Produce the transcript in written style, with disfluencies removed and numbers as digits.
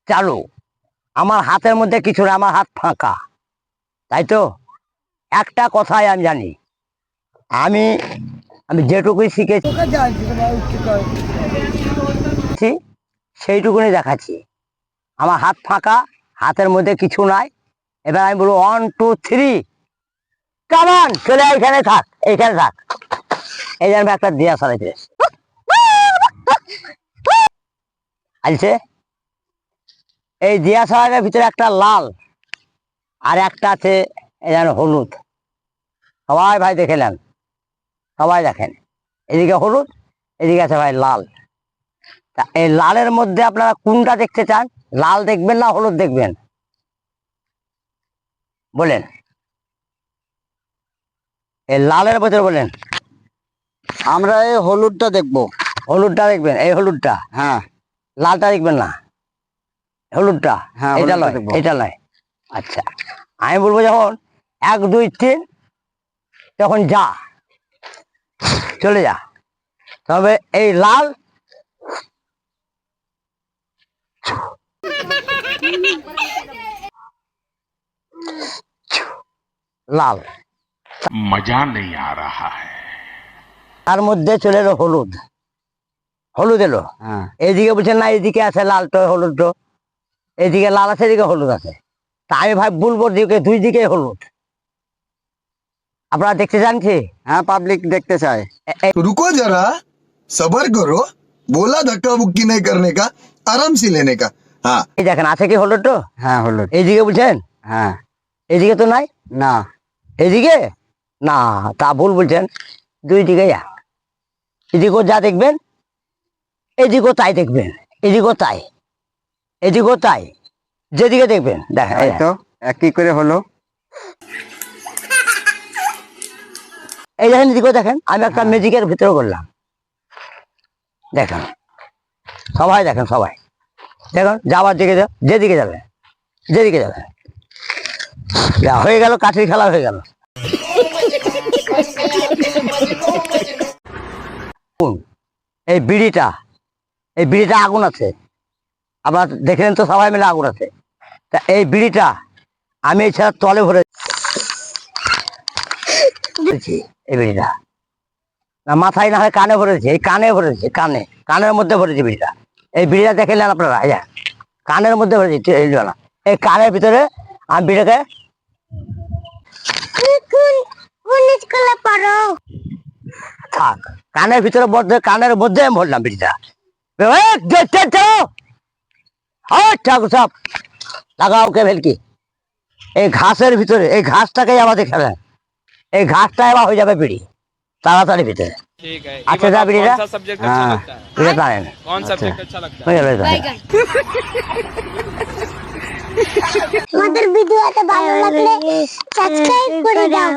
চালু। আমার হাতের মধ্যে কিছু না, আমার হাত ফাঁকা, তাই তো? একটা কথাই আমি জানি, আমি আমি যেটুকুই শিখেছি সেইটুকুনি দেখাচ্ছি। আমার হাত ফাঁকা, হাতের মধ্যে কিছু নাই। এবার আমি বলবো 1 2 3, কামান, চলে এইখানে থাক, এইখানে থাক। এই যে আমি একটা দিয়া চালাইতে আছে, এই দিয়া চালানোর ভিতরে একটা লাল আর একটা আছে এই যেন হলুদ। সবাই ভাই দেখে নেন, সবাই দেখেন, এদিকে হলুদ, এদিকে আছে ভাই লাল। তা এই লালের মধ্যে আপনারা কোনটা দেখতে চান? লাল দেখবেন না হলুদ দেখবেন বলেন? এই লালের ভিতরে বলেন। আমরা এই হলুদটা দেখবো। হলুদটা দেখবেন, এই হলুদটা। হ্যাঁ, লালটা দেখবেন না, হলুদটা। হ্যাঁ, এটা হলুদটা নয়, দেখবো। এটা নয়। আচ্ছা, আমি বলবো যখন 1 2 3 তখন যা, চলে যা। তবে এই লাল, লাল, मजा नहीं आ रहा है। তার মধ্যে চলে এলো হলুদ, হলুদ এলো। হ্যাঁ, এইদিকে বলছেন না, এইদিকে আছে লাল তো হলুদ তো, এইদিকে লাল আছে, এদিকে হলুদ আছে। তা আমি ভাই বলবো দিকে দুই দিকে হলুদ। আপনারা দেখতে চানছি? হ্যাঁ, পাবলিক দেখতে চায়। रुको जरा, सबर करो। बोला धक्का मुक्की नहीं करने का, आराम से लेने का। हाँ, এই দেখেন, আছে কি হলুদ তো? হ্যাঁ, হলুদ। এইদিকে বলছেন, হ্যাঁ, এইদিকে তো নাই। না, এদিকে না, তা ভুল বলছেন। দুই দিকে এক, এদিকেও যা দেখবেন এদিকেও তাই দেখবেন, এদিকেও তাই, এদিকেও তাই, যেদিকে দেখবেন দেখেন। তাই তো একই করে হলো। এই দেখেন, এদিকেও দেখেন। আমি একটা ম্যাজিকের ভিতরে করলাম, দেখেন সবাই, দেখেন সবাই দেখুন, যাওয়ার দিকে যেদিকে যাবে, যেদিকে যাবে। যা হয়ে গেল, কাঠির খেলা হয়ে গেল। এই বিড়িটা, এই বিড়িটা আগুন আছে, আপনারা দেখলেন তো সবাই মিলে আগুন আছে। তা এই বিড়িটা আমি এছাড়া তলে ভরেছি, এই বিড়িটা না মাথায় না হয় কানে ভরেছি, এই কানে ভরেছি, কানে, কানের মধ্যে ভরেছি বিড়িটা। এই বিড়িটা দেখে নেন আপনারা, এই কানের মধ্যে ভরেছি, না এই কানের ভিতরে আমি বিড়িটাকে থাক, কানের ভিতরে কানের মধ্যে আমি ভরলাম বিড়িটা। ঠাকুর সাহেব লাগাও কে ভেলকি, এই ঘাসের ভিতরে, এই ঘাসটাকেই আমাদের খেলেন, এই ঘাসটা এবার হয়ে যাবে বিড়ি তাড়াতাড়ি ভিতরে। ठीक है। अच्छा था बिड़ीरा? कौन सा सब्जेक्ट अच्छा हाँ। लगता है? বিড়ি টানেন कौन सब्जेक्ट अच्छा लगता है? হয়ে গেল এটা। আমাদের ভিডিওটা ভালো লাগলে সাবস্ক্রাইব করে দাও।